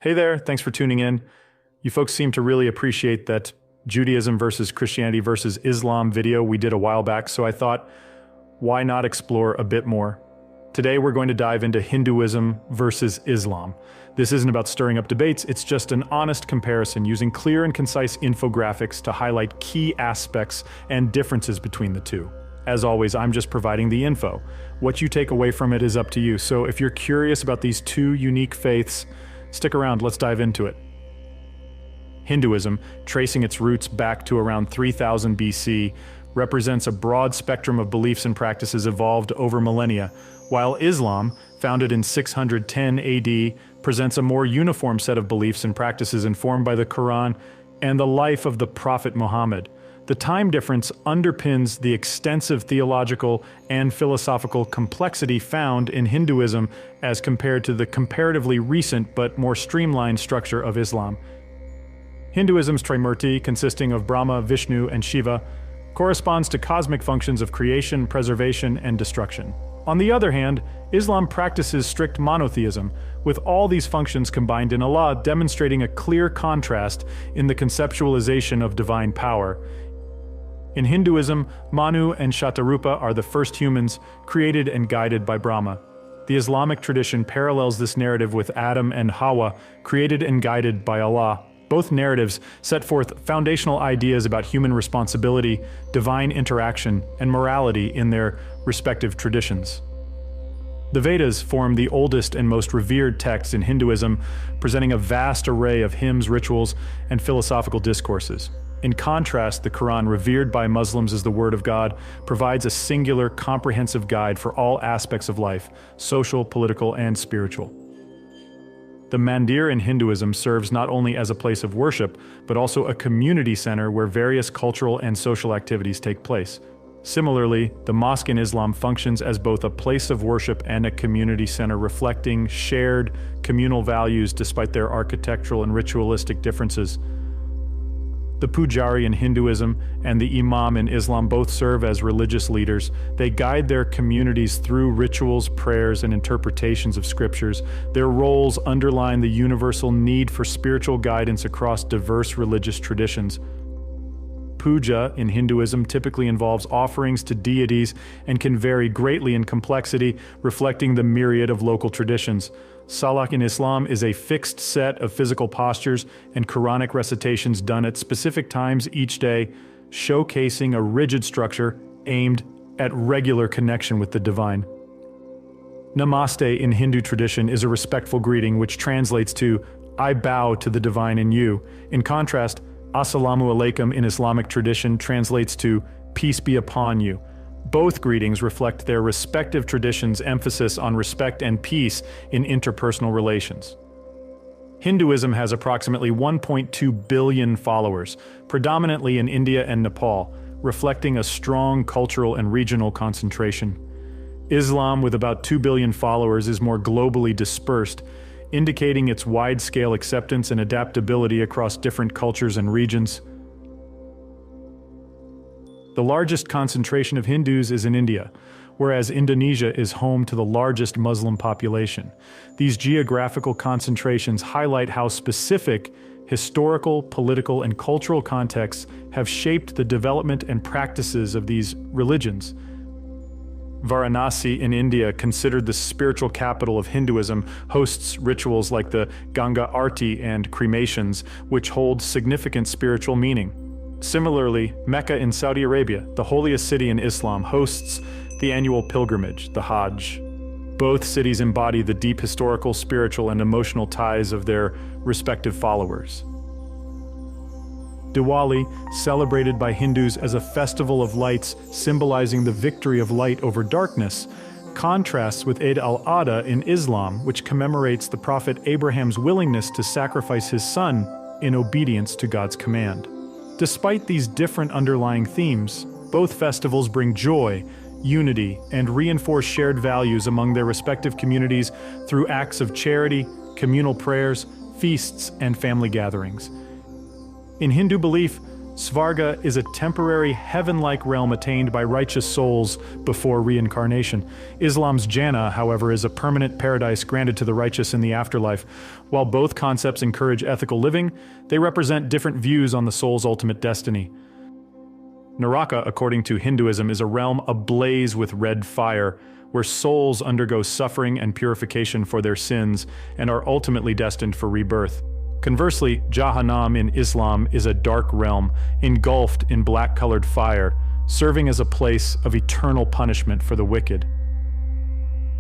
Hey there, thanks for tuning in. You folks seem to really appreciate that Judaism versus Christianity versus Islam video we did a while back, so I thought, why not explore a bit more? Today we're going to dive into Hinduism versus Islam. This isn't about stirring up debates, it's just an honest comparison using clear and concise infographics to highlight key aspects and differences between the two. As always, I'm just providing the info. What you take away from it is up to you, so if you're curious about these two unique faiths, stick around, let's dive into it. Hinduism, tracing its roots back to around 3000 BC, represents a broad spectrum of beliefs and practices evolved over millennia, while Islam, founded in 610 AD, presents a more uniform set of beliefs and practices informed by the Quran and the life of the Prophet Muhammad. The time difference underpins the extensive theological and philosophical complexity found in Hinduism as compared to the comparatively recent but more streamlined structure of Islam. Hinduism's Trimurti, consisting of Brahma, Vishnu, and Shiva, corresponds to cosmic functions of creation, preservation, and destruction. On the other hand, Islam practices strict monotheism, with all these functions combined in Allah, demonstrating a clear contrast in the conceptualization of divine power. In Hinduism, Manu and Shatarupa are the first humans created and guided by Brahma. The Islamic tradition parallels this narrative with Adam and Hawa, created and guided by Allah. Both narratives set forth foundational ideas about human responsibility, divine interaction, and morality in their respective traditions. The Vedas form the oldest and most revered texts in Hinduism, presenting a vast array of hymns, rituals, and philosophical discourses. In contrast, the Quran, revered by Muslims as the Word of God, provides a singular, comprehensive guide for all aspects of life, social, political, and spiritual. The mandir in Hinduism serves not only as a place of worship, but also a community center where various cultural and social activities take place. Similarly, the mosque in Islam functions as both a place of worship and a community center, reflecting shared communal values despite their architectural and ritualistic differences. The pujari in Hinduism and the imam in Islam both serve as religious leaders. They guide their communities through rituals, prayers, and interpretations of scriptures. Their roles underline the universal need for spiritual guidance across diverse religious traditions. Puja in Hinduism typically involves offerings to deities and can vary greatly in complexity, reflecting the myriad of local traditions. Salah in Islam is a fixed set of physical postures and Quranic recitations done at specific times each day, showcasing a rigid structure aimed at regular connection with the divine. Namaste in Hindu tradition is a respectful greeting which translates to, "I bow to the divine in you." In contrast, Assalamu alaikum in Islamic tradition translates to, "Peace be upon you." Both greetings reflect their respective traditions' emphasis on respect and peace in interpersonal relations. Hinduism has approximately 1.2 billion followers, predominantly in India and Nepal, reflecting a strong cultural and regional concentration. Islam, with about 2 billion followers, is more globally dispersed, indicating its wide-scale acceptance and adaptability across different cultures and regions. The largest concentration of Hindus is in India, whereas Indonesia is home to the largest Muslim population. These geographical concentrations highlight how specific historical, political, and cultural contexts have shaped the development and practices of these religions. Varanasi in India, considered the spiritual capital of Hinduism, hosts rituals like the Ganga Arti and cremations, which hold significant spiritual meaning. Similarly, Mecca in Saudi Arabia, the holiest city in Islam, hosts the annual pilgrimage, the Hajj. Both cities embody the deep historical, spiritual, and emotional ties of their respective followers. Diwali, celebrated by Hindus as a festival of lights symbolizing the victory of light over darkness, contrasts with Eid al-Adha in Islam, which commemorates the Prophet Abraham's willingness to sacrifice his son in obedience to God's command. Despite these different underlying themes, both festivals bring joy, unity, and reinforce shared values among their respective communities through acts of charity, communal prayers, feasts, and family gatherings. In Hindu belief, Svarga is a temporary heaven-like realm attained by righteous souls before reincarnation. Islam's Jannah, however, is a permanent paradise granted to the righteous in the afterlife. While both concepts encourage ethical living, they represent different views on the soul's ultimate destiny. Naraka, according to Hinduism, is a realm ablaze with red fire, where souls undergo suffering and purification for their sins and are ultimately destined for rebirth. Conversely, Jahannam in Islam is a dark realm, engulfed in black-colored fire, serving as a place of eternal punishment for the wicked.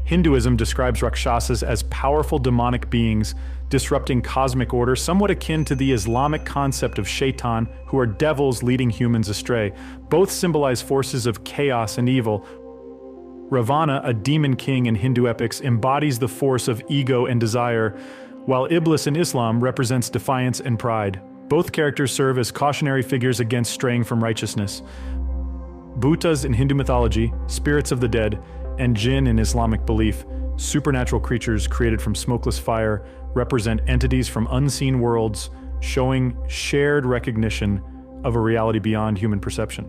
Hinduism describes Rakshasas as powerful demonic beings, disrupting cosmic order, somewhat akin to the Islamic concept of shaitan, who are devils leading humans astray. Both symbolize forces of chaos and evil. Ravana, a demon king in Hindu epics, embodies the force of ego and desire, while Iblis in Islam represents defiance and pride. Both characters serve as cautionary figures against straying from righteousness. Bhutas in Hindu mythology, spirits of the dead, and jinn in Islamic belief, supernatural creatures created from smokeless fire, represent entities from unseen worlds, showing shared recognition of a reality beyond human perception.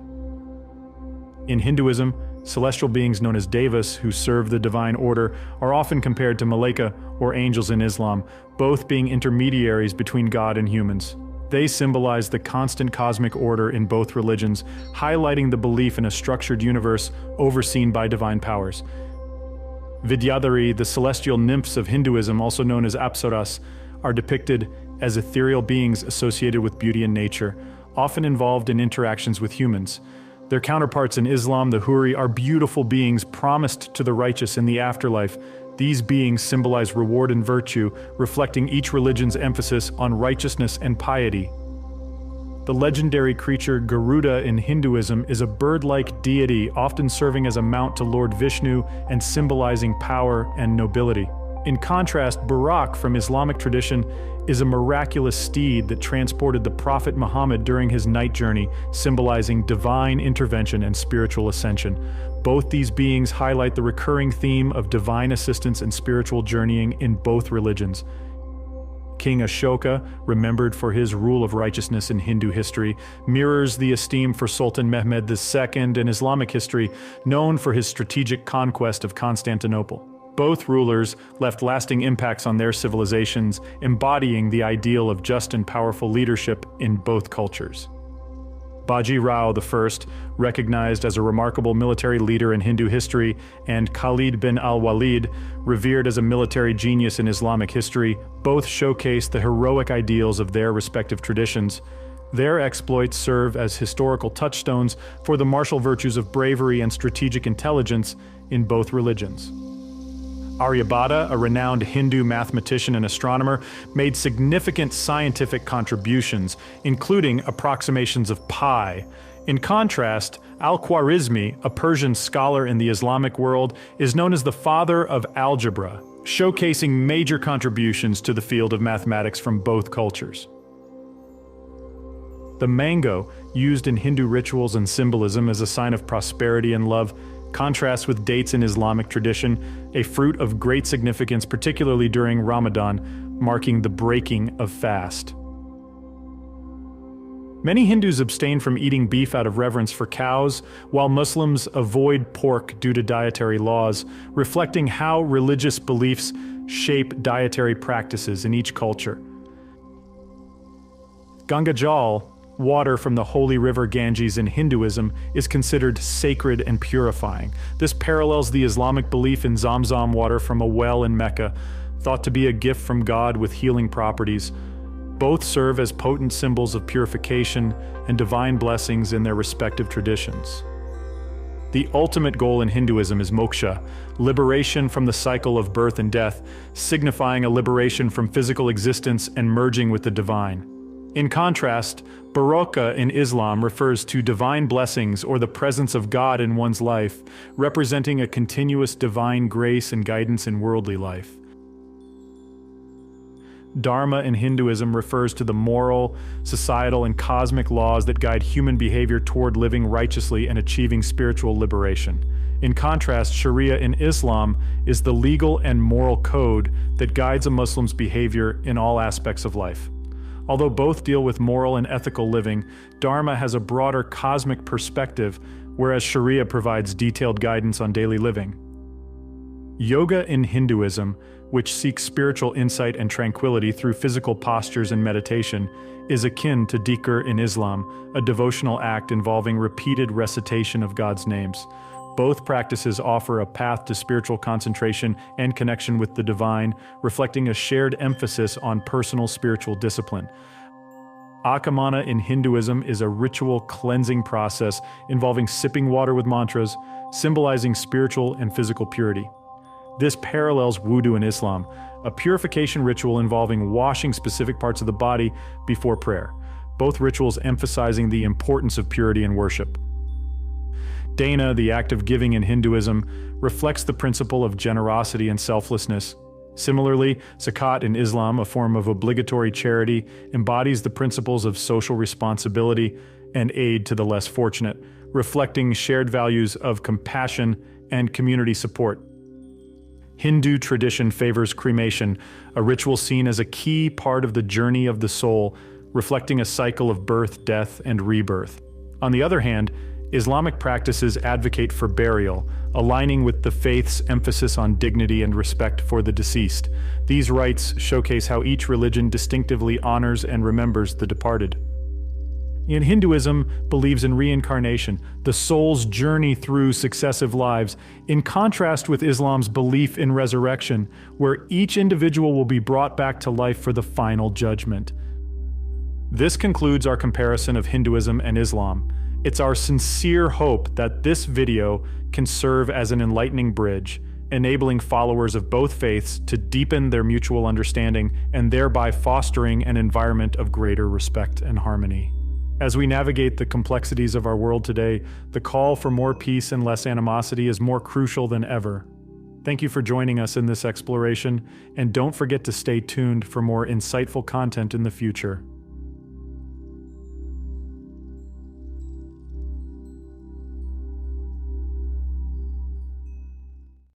In Hinduism, celestial beings known as devas, who serve the divine order, are often compared to malaika, or angels in Islam, both being intermediaries between God and humans. They symbolize the constant cosmic order in both religions, highlighting the belief in a structured universe overseen by divine powers. Vidyadhari, the celestial nymphs of Hinduism, also known as apsaras, are depicted as ethereal beings associated with beauty and nature, often involved in interactions with humans. Their counterparts in Islam, the Huri, are beautiful beings promised to the righteous in the afterlife. These beings symbolize reward and virtue, reflecting each religion's emphasis on righteousness and piety. The legendary creature Garuda in Hinduism is a bird-like deity, often serving as a mount to Lord Vishnu and symbolizing power and nobility. In contrast, Burak from Islamic tradition is a miraculous steed that transported the Prophet Muhammad during his night journey, symbolizing divine intervention and spiritual ascension. Both these beings highlight the recurring theme of divine assistance and spiritual journeying in both religions. King Ashoka, remembered for his rule of righteousness in Hindu history, mirrors the esteem for Sultan Mehmed II in Islamic history, known for his strategic conquest of Constantinople. Both rulers left lasting impacts on their civilizations, embodying the ideal of just and powerful leadership in both cultures. Baji Rao I, recognized as a remarkable military leader in Hindu history, and Khalid bin al-Walid, revered as a military genius in Islamic history, both showcase the heroic ideals of their respective traditions. Their exploits serve as historical touchstones for the martial virtues of bravery and strategic intelligence in both religions. Aryabhata, a renowned Hindu mathematician and astronomer, made significant scientific contributions, including approximations of pi. In contrast, Al-Khwarizmi, a Persian scholar in the Islamic world, is known as the father of algebra, showcasing major contributions to the field of mathematics from both cultures. The mango, used in Hindu rituals and symbolism as a sign of prosperity and love, contrasts with dates in Islamic tradition, a fruit of great significance, particularly during Ramadan, marking the breaking of fast. Many Hindus abstain from eating beef out of reverence for cows, while Muslims avoid pork due to dietary laws, reflecting how religious beliefs shape dietary practices in each culture. Ganga Jal, water from the holy river Ganges in Hinduism, is considered sacred and purifying. This parallels the Islamic belief in Zamzam water from a well in Mecca, thought to be a gift from God with healing properties. Both serve as potent symbols of purification and divine blessings in their respective traditions. The ultimate goal in Hinduism is moksha, liberation from the cycle of birth and death, signifying a liberation from physical existence and merging with the divine. In contrast, Baraka in Islam refers to divine blessings or the presence of God in one's life, representing a continuous divine grace and guidance in worldly life. Dharma in Hinduism refers to the moral, societal, and cosmic laws that guide human behavior toward living righteously and achieving spiritual liberation. In contrast, Sharia in Islam is the legal and moral code that guides a Muslim's behavior in all aspects of life. Although both deal with moral and ethical living, Dharma has a broader cosmic perspective, whereas Sharia provides detailed guidance on daily living. Yoga in Hinduism, which seeks spiritual insight and tranquility through physical postures and meditation, is akin to dhikr in Islam, a devotional act involving repeated recitation of God's names. Both practices offer a path to spiritual concentration and connection with the divine, reflecting a shared emphasis on personal spiritual discipline. Akamana in Hinduism is a ritual cleansing process involving sipping water with mantras, symbolizing spiritual and physical purity. This parallels wudu in Islam, a purification ritual involving washing specific parts of the body before prayer, both rituals emphasizing the importance of purity in worship. Dana, the act of giving in Hinduism, reflects the principle of generosity and selflessness. Similarly, zakat in Islam, a form of obligatory charity, embodies the principles of social responsibility and aid to the less fortunate, reflecting shared values of compassion and community support. Hindu tradition favors cremation, a ritual seen as a key part of the journey of the soul, reflecting a cycle of birth, death, and rebirth. On the other hand, Islamic practices advocate for burial, aligning with the faith's emphasis on dignity and respect for the deceased. These rites showcase how each religion distinctively honors and remembers the departed. In Hinduism, believes in reincarnation, the soul's journey through successive lives, in contrast with Islam's belief in resurrection, where each individual will be brought back to life for the final judgment. This concludes our comparison of Hinduism and Islam. It's our sincere hope that this video can serve as an enlightening bridge, enabling followers of both faiths to deepen their mutual understanding and thereby fostering an environment of greater respect and harmony. As we navigate the complexities of our world today, the call for more peace and less animosity is more crucial than ever. Thank you for joining us in this exploration, and don't forget to stay tuned for more insightful content in the future.